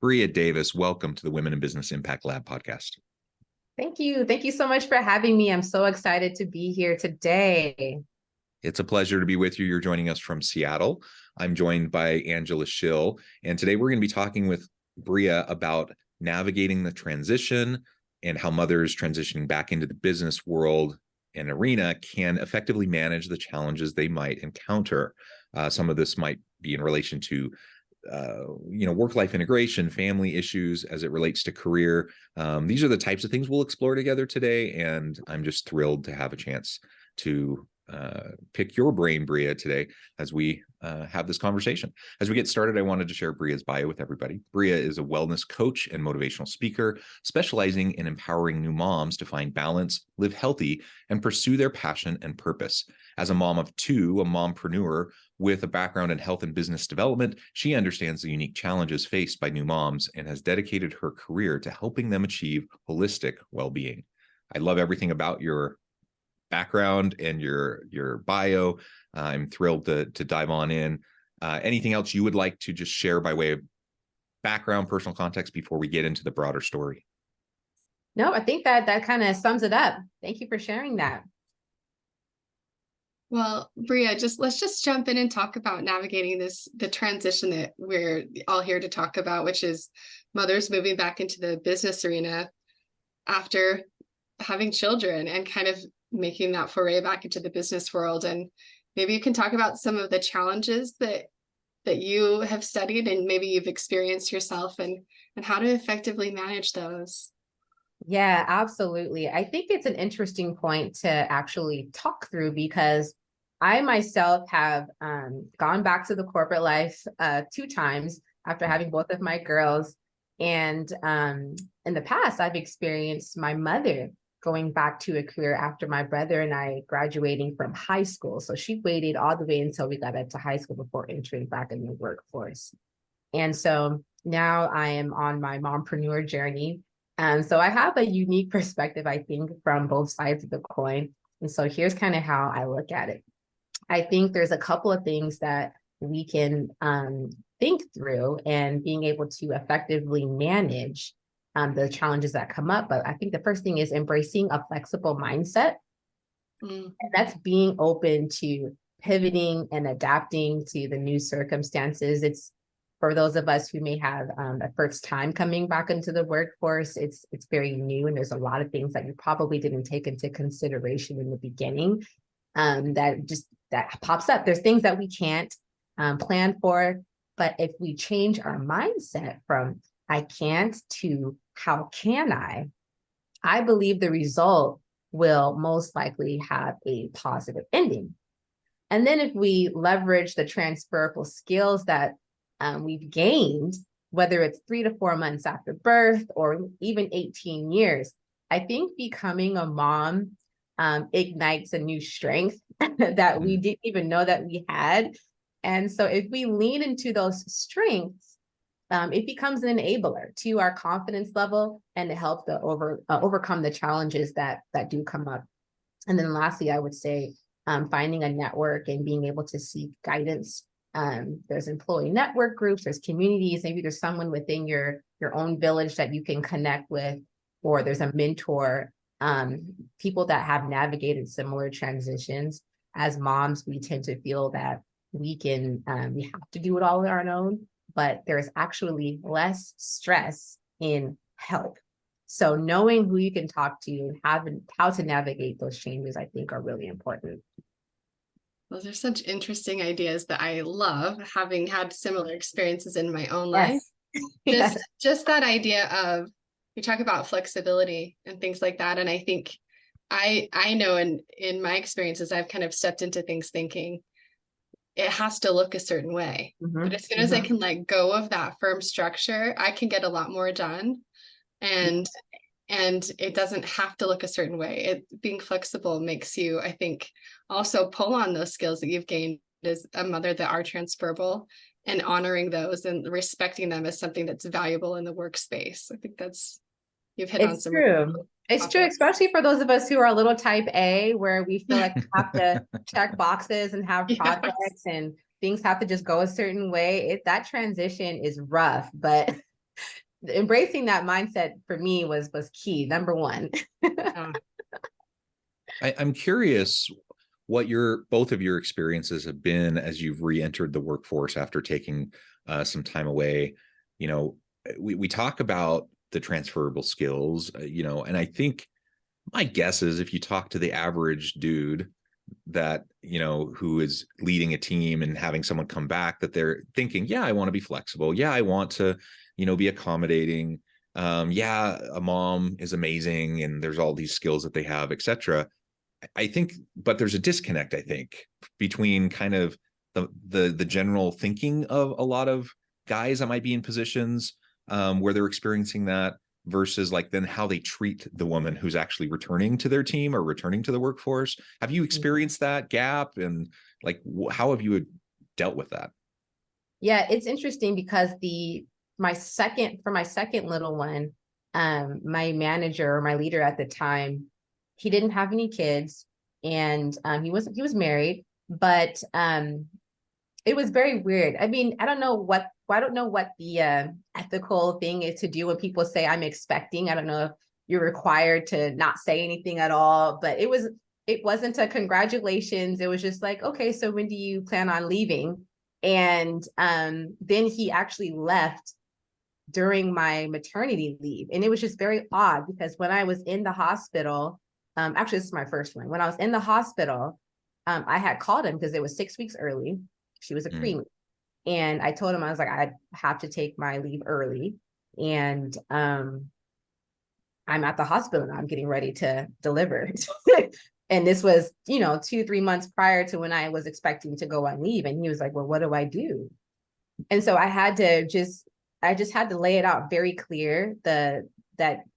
Brea Davis, welcome to the Women in Business Impact Lab podcast. Thank you. Thank you so much for having me. I'm so excited to be here today. It's a pleasure to be with you. You're joining us from Seattle. I'm joined by Angela Schill, and today we're going to be talking with Brea about navigating the transition and how mothers transitioning back into the business world and arena can effectively manage the challenges they might encounter. Some of this might be in relation to work-life integration, family issues as it relates to career. These are the types of things we'll explore together today, and I'm just thrilled to have a chance to pick your brain, Brea, today as we have this conversation. As we get started, I wanted to share Brea's bio with everybody. Brea is a wellness coach and motivational speaker, specializing in empowering new moms to find balance, live healthy, and pursue their passion and purpose. As a mom of two, a mompreneur with a background in health and business development, she understands the unique challenges faced by new moms and has dedicated her career to helping them achieve holistic well-being. I love everything about your background and your bio. I'm thrilled to dive on in. Anything else you would like to just share by way of background, personal context before we get into the broader story? No, I think that kind of sums it up. Thank you for sharing that. Well, Brea, let's just jump in and talk about navigating the transition that we're all here to talk about, which is mothers moving back into the business arena after having children and kind of making that foray back into the business world. And maybe you can talk about some of the challenges that you have studied and maybe you've experienced yourself and how to effectively manage those. Yeah, absolutely. I think it's an interesting point to actually talk through because I myself have gone back to the corporate life 2 times after having both of my girls. And in the past, I've experienced my mother going back to a career after my brother and I graduating from high school. So she waited all the way until we got into high school before entering back in the workforce. And so now I am on my mompreneur journey. And so I have a unique perspective, I think, from both sides of the coin. And so here's kind of how I look at it. I think there's a couple of things that we can think through and being able to effectively manage the challenges that come up. But I think the first thing is embracing a flexible mindset. And that's being open to pivoting and adapting to the new circumstances. It's for those of us who may have a first time coming back into the workforce, it's very new. And there's a lot of things that you probably didn't take into consideration in the beginning that pops up. There's things that we can't plan for. But if we change our mindset from I can't to how can I believe the result will most likely have a positive ending. And then if we leverage the transferable skills that we've gained, whether it's 3 to 4 months after birth or even 18 years, I think becoming a mom ignites a new strength that we didn't even know that we had. And so if we lean into those strengths, it becomes an enabler to our confidence level and to help to overcome the challenges that do come up. And then lastly, I would say finding a network and being able to seek guidance. There's employee network groups, there's communities, maybe there's someone within your own village that you can connect with, or there's a mentor, people that have navigated similar transitions. As moms, we tend to feel that we have to do it all on our own, but there's actually less stress in help. So knowing who you can talk to and how to navigate those changes, I think are really important. Those are such interesting ideas that I love, having had similar experiences in my own Yes. life. Just that idea of, you talk about flexibility and things like that. And I think I know in my experiences, I've kind of stepped into things thinking it has to look a certain way. But as soon as I can let go of that firm structure, I can get a lot more done. And it doesn't have to look a certain way. Being flexible makes you, I think, also pull on those skills that you've gained as a mother that are transferable, and honoring those and respecting them as something that's valuable in the workspace. I think you've hit on some. It's true, especially for those of us who are a little type A, where we feel like we have to check boxes and have projects and things have to just go a certain way. That transition is rough, but embracing that mindset for me was key, number one. I'm curious what both of your experiences have been as you've re-entered the workforce after taking some time away. You know, we talk about the transferable skills, and I think my guess is if you talk to the average dude that, who is leading a team and having someone come back, that they're thinking, yeah, I want to be flexible. Yeah, I want to, be accommodating. Yeah, a mom is amazing and there's all these skills that they have, etc. I think, but there's a disconnect, I think, between kind of the general thinking of a lot of guys that might be in positions where they're experiencing that versus like then how they treat the woman who's actually returning to their team or returning to the workforce. Have you experienced that gap, and like how have you dealt with that? Yeah, it's interesting because my second little one, my manager or my leader at the time, he didn't have any kids, and he was married, but it was very weird. I mean, I don't know what the ethical thing is to do when people say I'm expecting. I don't know if you're required to not say anything at all, but it wasn't a congratulations. It was just like, okay, so when do you plan on leaving? And then he actually left during my maternity leave. And it was just very odd because when I was in the hospital, actually, this is my first one. When I was in the hospital, I had called him because it was 6 weeks early. She was a preemie. And I told him, I was like, I have to take my leave early. And I'm at the hospital and I'm getting ready to deliver. And this was, 2-3 months prior to when I was expecting to go on leave. And he was like, well, what do I do? And so I just had to lay it out very clear that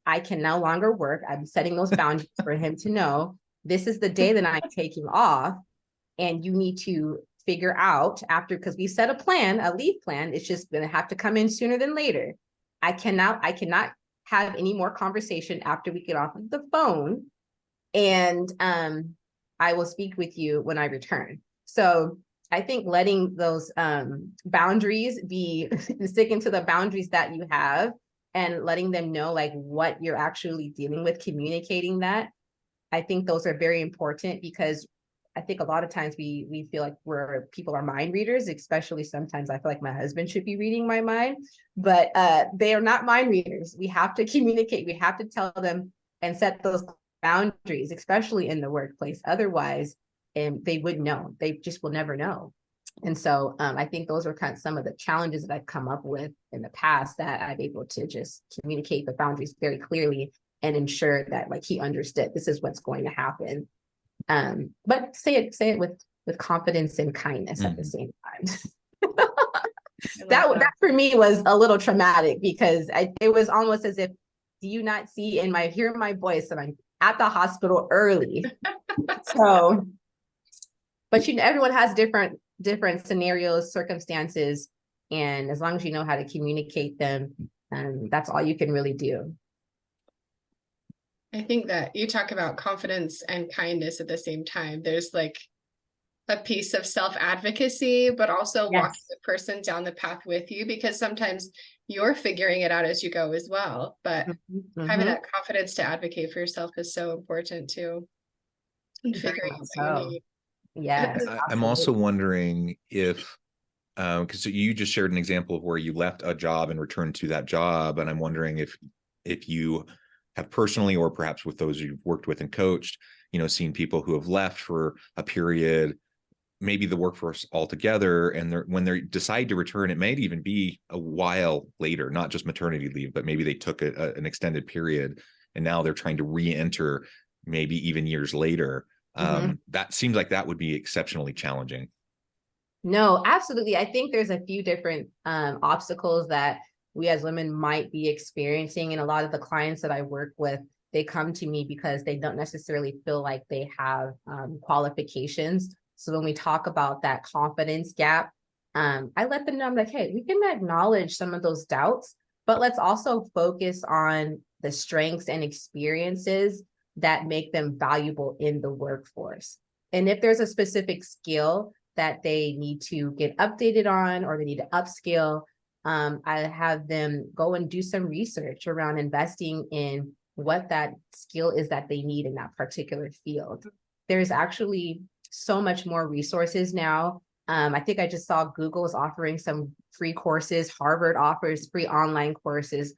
I can no longer work. I'm setting those boundaries for him to know this is the day that I'm taking off. And you need to figure out after, because we set a leave plan. It's just going to have to come in sooner than later. I cannot have any more conversation after we get off of the phone. And I will speak with you when I return. So I think letting those boundaries be sticking to the boundaries that you have and letting them know like what you're actually dealing with, communicating that. I think those are very important because I think a lot of times we feel like people are mind readers, especially sometimes I feel like my husband should be reading my mind, but they are not mind readers. We have to communicate. We have to tell them and set those boundaries, especially in the workplace. Otherwise, they wouldn't know. They just will never know. And so I think those are kind of some of the challenges that I've come up with in the past that I'm able to just communicate the boundaries very clearly and ensure that like he understood this is what's going to happen. But say it with confidence and kindness at the same time. that for me was a little traumatic because it was almost as if, do you not see hear my voice and I'm at the hospital early. So, but everyone has different scenarios, circumstances, and as long as you know how to communicate them, that's all you can really do. I think that you talk about confidence and kindness at the same time. There's like a piece of self-advocacy, but also walking the person down the path with you, because sometimes you're figuring it out as you go as well. But having that confidence to advocate for yourself is so important too. And figuring out what you need. Yes. I'm also wondering if, because you just shared an example of where you left a job and returned to that job. And I'm wondering if you have personally, or perhaps with those you've worked with and coached, seen people who have left for a period, maybe the workforce altogether, and when they decide to return, it might even be a while later, not just maternity leave, but maybe they took an extended period and now they're trying to re-enter maybe even years later. That seems like that would be exceptionally challenging. No, absolutely. I think there's a few different obstacles that we as women might be experiencing. And a lot of the clients that I work with, they come to me because they don't necessarily feel like they have qualifications. So when we talk about that confidence gap, I let them know, I'm like, hey, we can acknowledge some of those doubts, but let's also focus on the strengths and experiences that make them valuable in the workforce. And if there's a specific skill that they need to get updated on, or they need to upskill, I have them go and do some research around investing in what that skill is that they need in that particular field. There's actually so much more resources now. I think I just saw Google is offering some free courses. Harvard offers free online courses.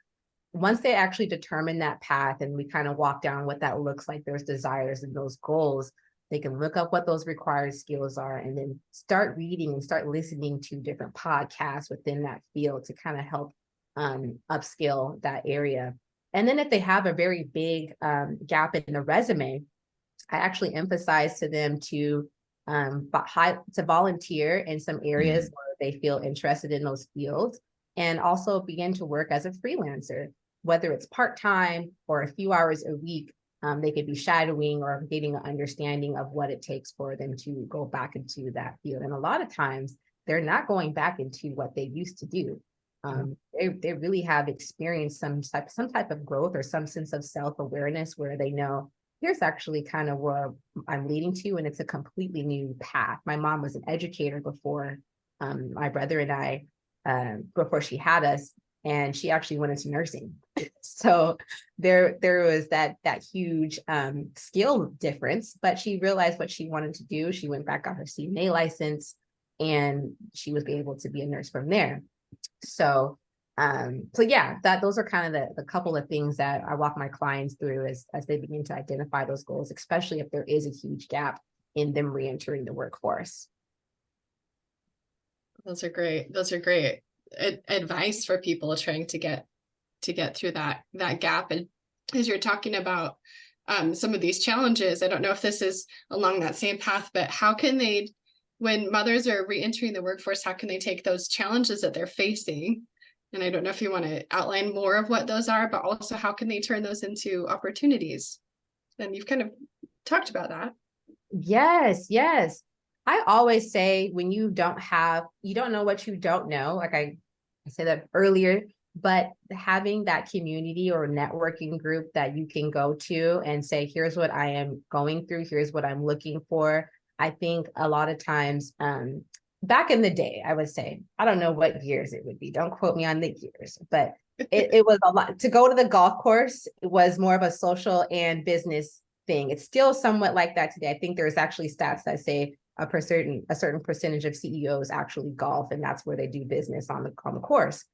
Once they actually determine that path and we kind of walk down what that looks like, those desires and those goals, they can look up what those required skills are and then start reading and start listening to different podcasts within that field to kind of help upskill that area. And then if they have a very big gap in the resume, I actually emphasize to them to volunteer in some areas where they feel interested in those fields, and also begin to work as a freelancer, whether it's part-time or a few hours a week. They could be shadowing or getting an understanding of what it takes for them to go back into that field. And a lot of times they're not going back into what they used to do. They really have experienced some type of growth or some sense of self-awareness where they know here's actually kind of where I'm leading to, and it's a completely new path. My mom was an educator before my brother and I, before she had us, and she actually went into nursing. So there was that huge skill difference, but she realized what she wanted to do. She went back, got her CNA license, and she was able to be a nurse from there. So yeah, those are kind of the couple of things that I walk my clients through as they begin to identify those goals, especially if there is a huge gap in them reentering the workforce. Those are great. Those are great advice for people trying to get through that gap. And as you're talking about some of these challenges, I don't know if this is along that same path, but how can they, when mothers are reentering the workforce, how can they take those challenges that they're facing? And I don't know if you want to outline more of what those are, but also how can they turn those into opportunities? And you've kind of talked about that. Yes. I always say when you don't know what you don't know, like I said that earlier, but having that community or networking group that you can go to and say, here's what I am going through, here's what I'm looking for. I think a lot of times, back in the day, I would say, I don't know what years it would be. Don't quote me on the years, but it was a lot. To go to the golf course, it was more of a social and business thing. It's still somewhat like that today. I think there's actually stats that say a certain percentage of CEOs actually golf, and that's where they do business on the course.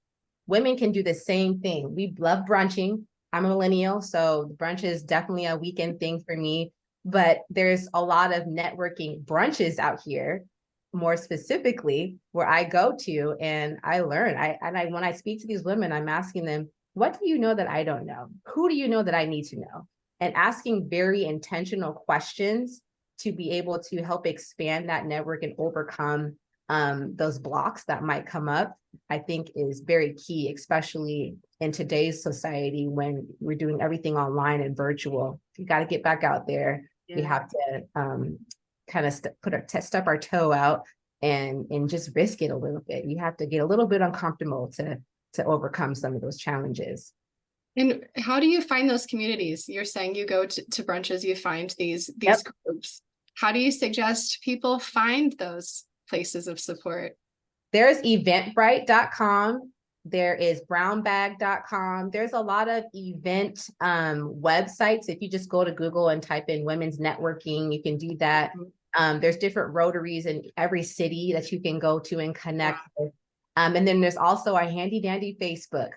Women can do the same thing. We love brunching. I'm a millennial, so brunch is definitely a weekend thing for me. But there's a lot of networking brunches out here, more specifically, where I go to and I learn. When I speak to these women, I'm asking them, what do you know that I don't know? Who do you know that I need to know? And asking very intentional questions to be able to help expand that network and overcome those blocks that might come up, I think is very key, especially in today's society when we're doing everything online and virtual. You got to get back out there. Yeah. We have to kind of step our toe out and just risk it a little bit. You have to get a little bit uncomfortable to overcome some of those challenges. And how do you find those communities? You're saying you go to brunches, you find these Yep. groups. How do you suggest people find those places of support? There's eventbrite.com. There is brownbag.com. There's a lot of event websites. If you just go to Google and type in women's networking, you can do that. There's different Rotaries in every city that you can go to and connect with. And then there's also our handy dandy Facebook.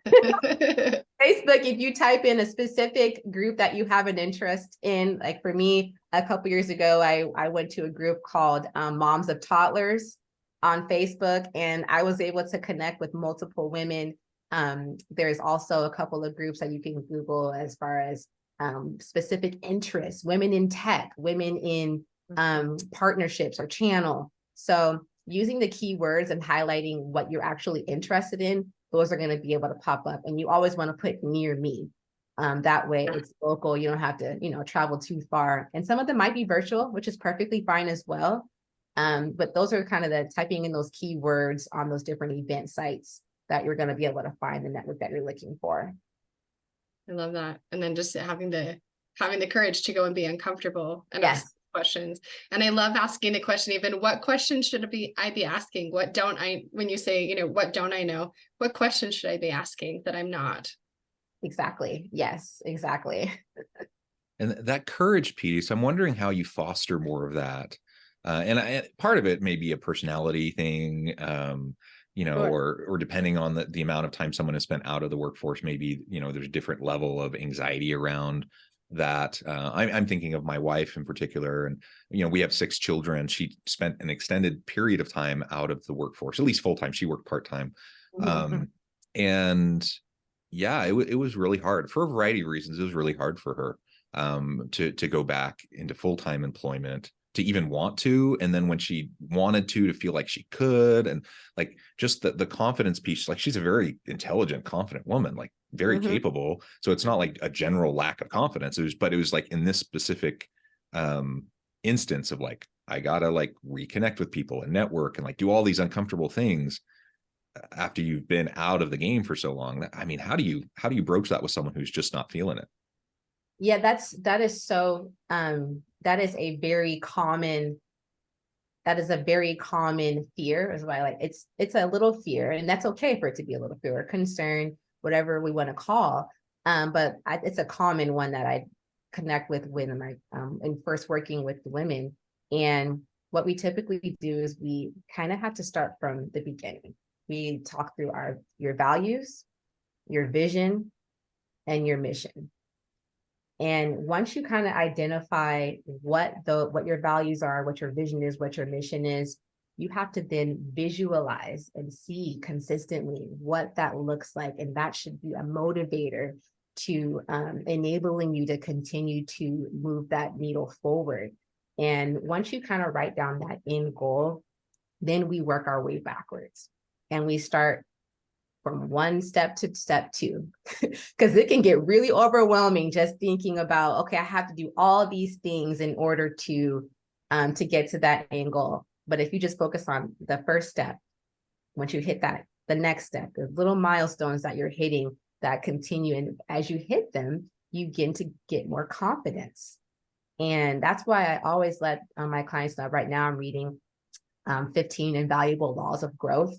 Facebook, if you type in a specific group that you have an interest in, like for me, a couple years ago, I went to a group called Moms of Toddlers on Facebook, and I was able to connect with multiple women. There's also a couple of groups that you can Google as far as specific interests, women in tech, women in partnerships or channel. So using the keywords and highlighting what you're actually interested in, those are going to be able to pop up. And you always want to put near me. That way it's local. You don't have to, travel too far. And some of them might be virtual, which is perfectly fine as well. But those are kind of the typing in those keywords on those different event sites that you're going to be able to find the network that you're looking for. I love that. And then just having the courage to go and be uncomfortable and ask questions. And I love asking the question, even what question should I be asking? What don't I, when you say, what don't I know? What question should I be asking that I'm not? Exactly. Yes, exactly. And that courage piece, I'm wondering how you foster more of that. Part of it may be a personality thing, Sure. or depending on the amount of time someone has spent out of the workforce, maybe, there's a different level of anxiety around that. I'm thinking of my wife in particular, and, we have 6 children. She spent an extended period of time out of the workforce, at least full-time. She worked part-time. Mhm. And yeah, it was really hard for a variety of reasons. It was really hard for her to go back into full-time employment, to even want to, and then when she wanted to feel like she could, and like just the confidence piece. Like, she's a very intelligent, confident woman, like very Mhm. capable, so it's not like a general lack of confidence. It was like in this specific instance of like, I gotta like reconnect with people and network and like do all these uncomfortable things after you've been out of the game for so long. I mean, how do you broach that with someone who's just not feeling it? Yeah, that is so that is a very common fear, is why, like, it's a little fear, and that's okay for it to be a little fear or concern, whatever we want to call. But it's a common one that I connect with when I in first working with women. And what we typically do is we kind of have to start from the beginning. We talk through your values, your vision, and your mission. And once you kind of identify what your values are, what your vision is, what your mission is, you have to then visualize and see consistently what that looks like. And that should be a motivator to enabling you to continue to move that needle forward. And once you kind of write down that end goal, then we work our way backwards. And we start from one step to step 2, because it can get really overwhelming just thinking about, okay, I have to do all these things in order to get to that end goal. But if you just focus on the first step, once you hit that, the next step, the little milestones that you're hitting that continue, and as you hit them, you begin to get more confidence. And that's why I always let my clients know. Right now I'm reading 15 Invaluable Laws of Growth,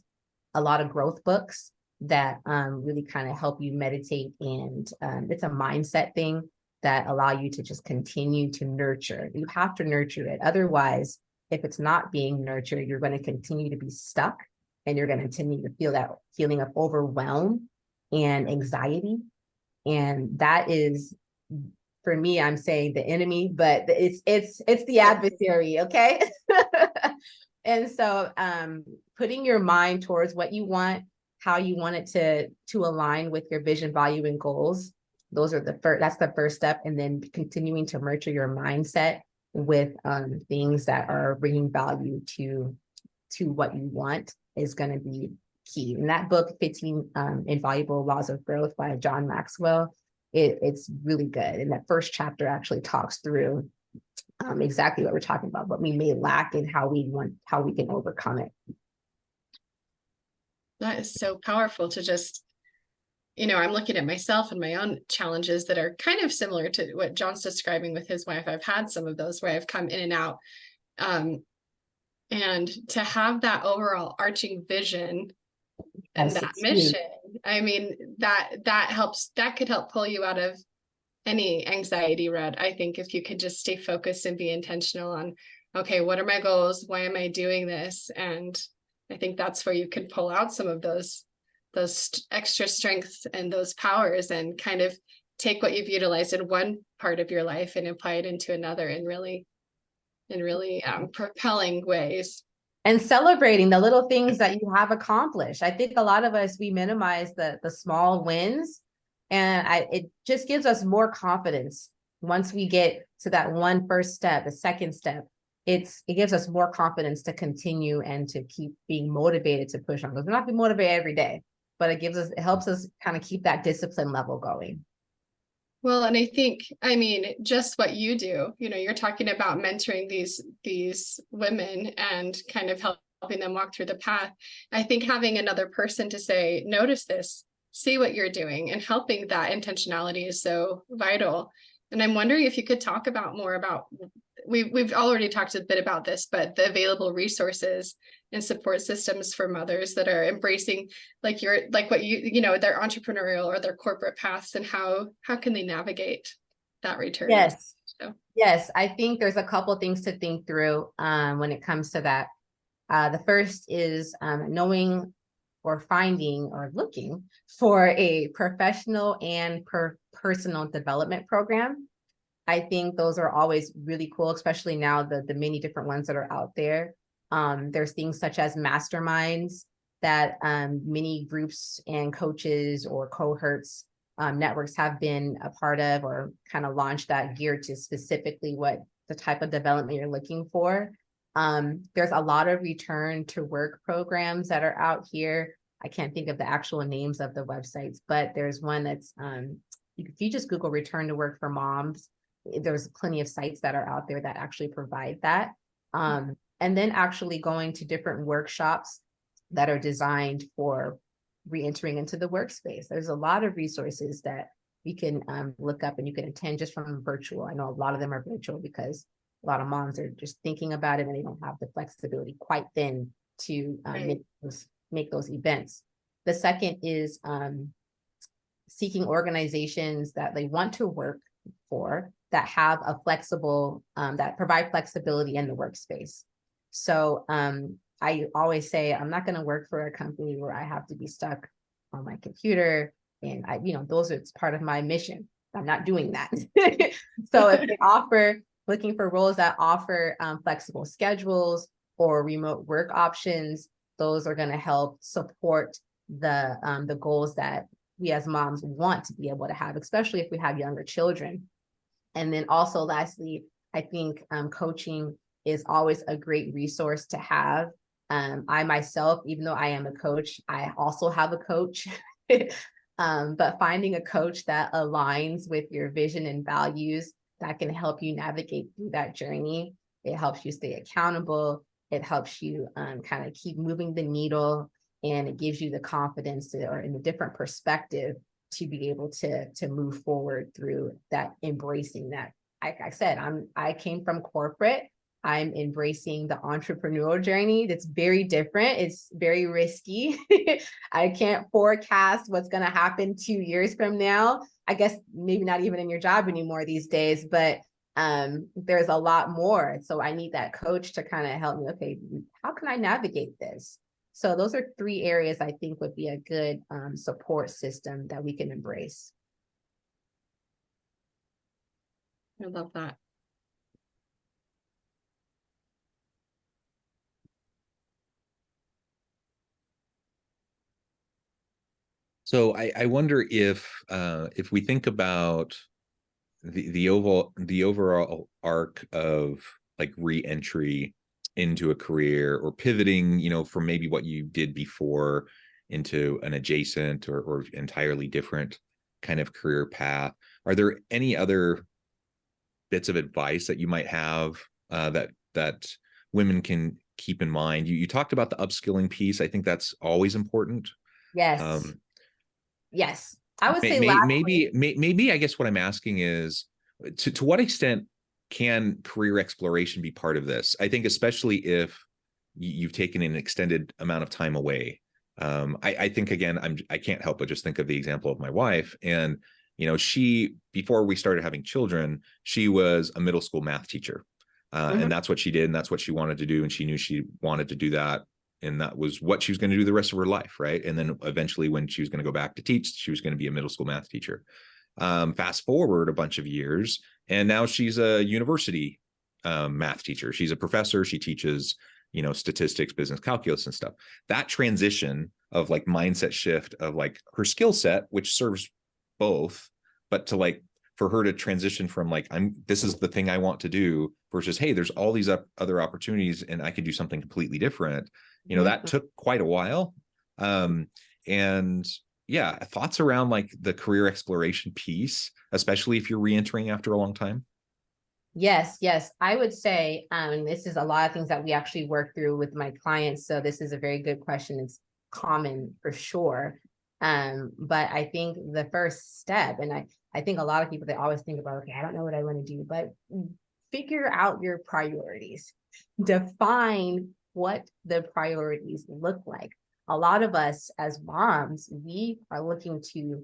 a lot of growth books that really kind of help you meditate. And it's a mindset thing that allow you to just continue to nurture. You have to nurture it. Otherwise, if it's not being nurtured, you're going to continue to be stuck, and you're going to continue to feel that feeling of overwhelm and anxiety. And that is, for me, I'm saying the enemy, but it's the adversary. Okay. And so putting your mind towards what you want, how you want it to align with your vision, value, and goals. Those are that's the first step. And then continuing to nurture your mindset with things that are bringing value to what you want is going to be key. And that book, 15 Invaluable Laws of Growth by John Maxwell, it's really good. And that first chapter actually talks through exactly what we're talking about, what we may lack and how we can overcome it. That is so powerful to just, I'm looking at myself and my own challenges that are kind of similar to what John's describing with his wife. I've had some of those where I've come in and out. And to have that overall arching vision and that mission, I mean, that helps, that could help pull you out of any anxiety rut. I think if you could just stay focused and be intentional on, okay, what are my goals? Why am I doing this? And I think that's where you can pull out some of those extra strengths and those powers, and kind of take what you've utilized in one part of your life and apply it into another in really propelling ways. And celebrating the little things that you have accomplished. I think a lot of us, we minimize the small wins, and it just gives us more confidence once we get to that one first step, the second step. It gives us more confidence to continue and to keep being motivated to push on. Because we're not being motivated every day, but it helps us kind of keep that discipline level going. Well, and I think, I mean, just what you do, you're talking about mentoring these women and kind of helping them walk through the path. I think having another person to say, notice this, see what you're doing, and helping that intentionality is so vital. And I'm wondering if you could talk about more about we've already talked a bit about this, but the available resources and support systems for mothers that are embracing like what you know, their entrepreneurial or their corporate paths, and how can they navigate that return? Yes. So. Yes, I think there's a couple things to think through when it comes to that. The first is knowing or finding or looking for a professional and personal development program. I think those are always really cool, especially now the many different ones that are out there. There's things such as masterminds that many groups and coaches or cohorts networks have been a part of, or kind of launched that geared to specifically what the type of development you're looking for. There's a lot of return to work programs that are out here. I can't think of the actual names of the websites, but there's one that's, if you just Google return to work for moms, there's plenty of sites that are out there that actually provide that. And then actually going to different workshops that are designed for re-entering into the workspace. There's a lot of resources that you can look up and you can attend just from virtual. I know a lot of them are virtual because a lot of moms are just thinking about it and they don't have the flexibility quite then to make those events. The second is seeking organizations that they want to work for that have a flexible, that provide flexibility in the workspace. So I always say, I'm not going to work for a company where I have to be stuck on my computer. And those are part of my mission. I'm not doing that. So if they offer, looking for roles that offer flexible schedules or remote work options, those are going to help support the goals that we as moms want to be able to have, especially if we have younger children. And then also lastly, I think coaching is always a great resource to have. I myself, even though I am a coach, I also have a coach. But finding a coach that aligns with your vision and values that can help you navigate through that journey. It helps you stay accountable. It helps you kind of keep moving the needle, and it gives you the confidence or in a different perspective to be able to move forward through that, embracing that. Like I said, I came from corporate. I'm embracing the entrepreneurial journey. That's very different. It's very risky. I can't forecast what's going to happen 2 years from now. I guess maybe not even in your job anymore these days, but there's a lot more. So I need that coach to kind of help me. Okay, how can I navigate this? So those are 3 areas I think would be a good support system that we can embrace. I love that. So I wonder if we think about the overall arc of like re-entry into a career or pivoting, from maybe what you did before into an adjacent or entirely different kind of career path. Are there any other bits of advice that you might have that women can keep in mind? You talked about the upskilling piece. I think that's always important. Yes. Yes. I would say maybe I guess what I'm asking is to what extent can career exploration be part of this? I think especially if you've taken an extended amount of time away. I think again, I can't help but just think of the example of my wife. And she, before we started having children, she was a middle school math teacher, and that's what she did, and that's what she wanted to do, and she knew she wanted to do that. And that was what she was going to do the rest of her life, right? And then eventually when she was going to go back to teach, she was going to be a middle school math teacher. Fast forward a bunch of years, and now she's a university math teacher. She's a professor. She teaches, statistics, business calculus and stuff. That transition of like mindset shift of like her skill set, which serves both, but to like for her to transition from like, this is the thing I want to do versus, hey, there's all these other opportunities and I could do something completely different. That took quite a while. And yeah, thoughts around like the career exploration piece, especially if you're re-entering after a long time? Yes. I would say, this is a lot of things that we actually work through with my clients. So this is a very good question. It's common for sure. But I think the first step, and I think a lot of people, they always think about, okay, I don't know what I want to do, but figure out your priorities. Define what the priorities look like. A lot of us as moms, we are looking to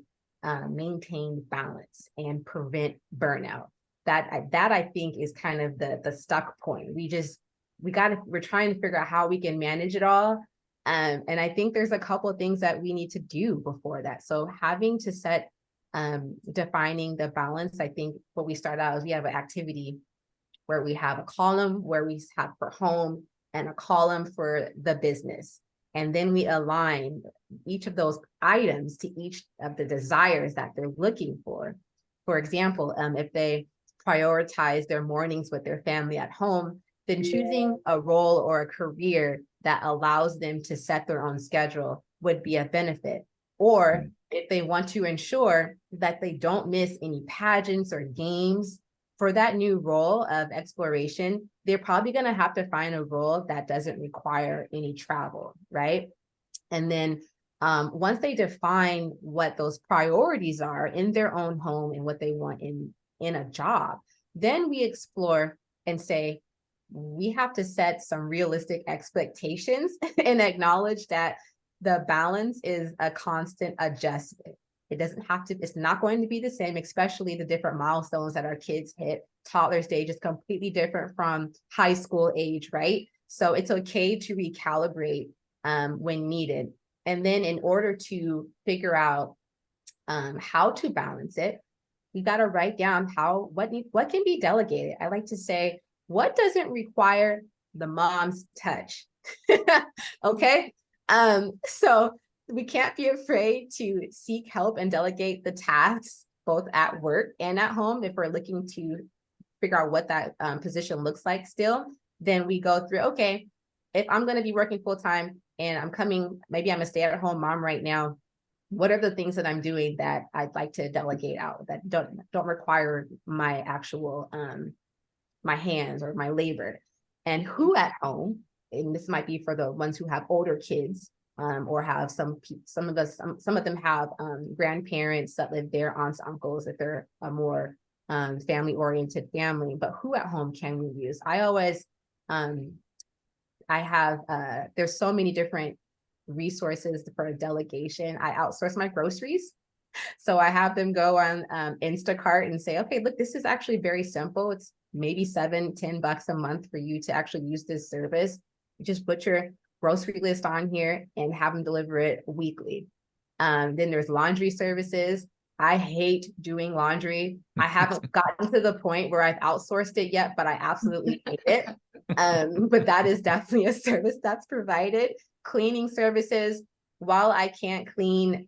maintain balance and prevent burnout. That I think is kind of the stuck point. We're trying to figure out how we can manage it all. And I think there's a couple of things that we need to do before that. So having to set, defining the balance, I think what we start out is we have an activity where we have a column where we have for home and a column for the business. And then we align each of those items to each of the desires that they're looking for. For example, if they prioritize their mornings with their family at home, then choosing a role or a career that allows them to set their own schedule would be a benefit. Or if they want to ensure that they don't miss any pageants or games, for that new role of exploration, they're probably going to have to find a role that doesn't require any travel, right? And then once they define what those priorities are in their own home and what they want in a job, then we explore and say, we have to set some realistic expectations and acknowledge that the balance is a constant adjustment. It doesn't have to, it's not going to be the same, especially the different milestones that our kids hit. Toddler stage is completely different from high school age, right? So it's okay to recalibrate when needed. And then in order to figure out how to balance it, we got to write down what can be delegated. I like to say, what doesn't require the mom's touch? Okay. So we can't be afraid to seek help and delegate the tasks both at work and at home. If we're looking to figure out what that position looks like still, then we go through, okay, if I'm going to be working full time and maybe I'm a stay-at-home mom right now, what are the things that I'm doing that I'd like to delegate out that don't require my actual my hands or my labor? And who at home, and this might be for the ones who have older kids, or have some of them have grandparents that live there, aunts, uncles, if they're a more family-oriented family. But who at home can we use? I always, there's so many different resources for delegation. I outsource my groceries. So I have them go on Instacart and say, okay, look, this is actually very simple. It's maybe $7-10 a month for you to actually use this service. You just put your grocery list on here and have them deliver it weekly. Then there's laundry services. I hate doing laundry. I haven't gotten to the point where I've outsourced it yet, but I absolutely hate it. But that is definitely a service that's provided. Cleaning services. While I can't clean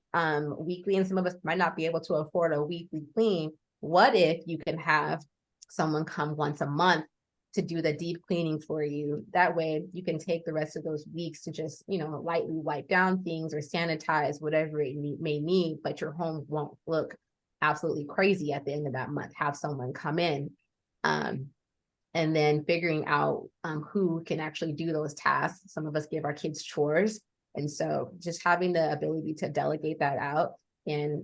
weekly, and some of us might not be able to afford a weekly clean, what if you can have someone come once a month to do the deep cleaning for you? That way you can take the rest of those weeks to just, lightly wipe down things or sanitize whatever it may need, but your home won't look absolutely crazy at the end of that month. Have someone come in. And then figuring out who can actually do those tasks. Some of us give our kids chores. And so just having the ability to delegate that out. And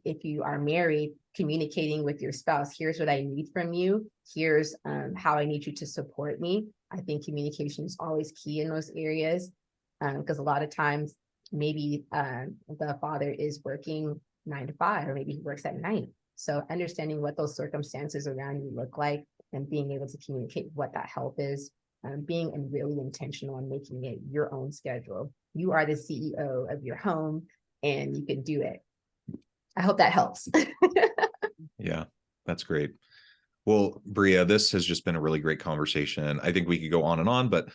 if you are married, communicating with your spouse, here's what I need from you. Here's how I need you to support me. I think communication is always key in those areas, because a lot of times maybe the father is working 9 to 5, or maybe he works at night. So understanding what those circumstances around you look like and being able to communicate what that help is, being really intentional on making it your own schedule. You are the CEO of your home and you can do it. I hope that helps. Yeah, that's great. Well, Brea, this has just been a really great conversation. I think we could go on, but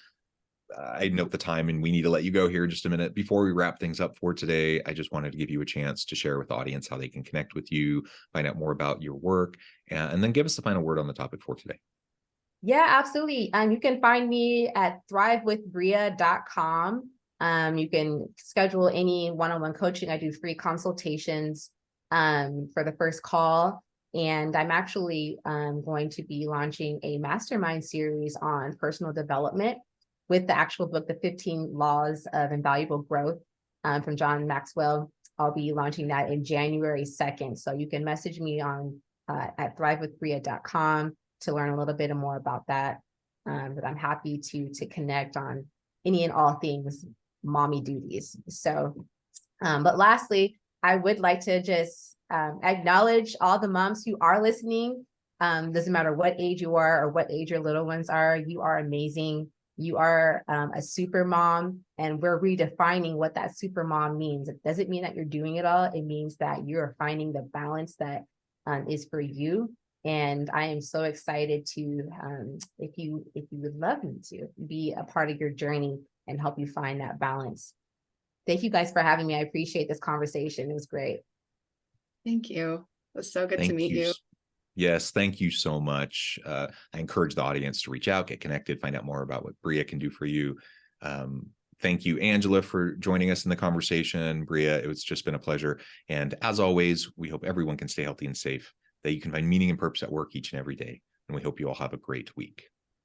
I note the time and we need to let you go here in just a minute. Before we wrap things up for today, I just wanted to give you a chance to share with the audience how they can connect with you, find out more about your work, and then give us the final word on the topic for today. Yeah, absolutely. You can find me at thrivewithbrea.com. You can schedule any one-on-one coaching. I do free consultations for the first call. And I'm actually going to be launching a mastermind series on personal development with the actual book, The 15 Laws of Invaluable Growth from John Maxwell. I'll be launching that in January 2nd. So you can message me on at thrivewithbrea.com. to learn a little bit more about that. But I'm happy to connect on any and all things mommy duties. So, but lastly, I would like to just acknowledge all the moms who are listening. Doesn't matter what age you are or what age your little ones are, you are amazing. You are a super mom, and we're redefining what that super mom means. It doesn't mean that you're doing it all. It means that you're finding the balance that is for you. And I am so excited to, if you would love me to be a part of your journey and help you find that balance. Thank you guys for having me. I appreciate this conversation. It was great. Thank you. It was so good to meet you. Yes, thank you so much. I encourage the audience to reach out, get connected, find out more about what Brea can do for you. Thank you, Angela, for joining us in the conversation. Brea, it's just been a pleasure. And as always, we hope everyone can stay healthy and safe, that you can find meaning and purpose at work each and every day. And we hope you all have a great week.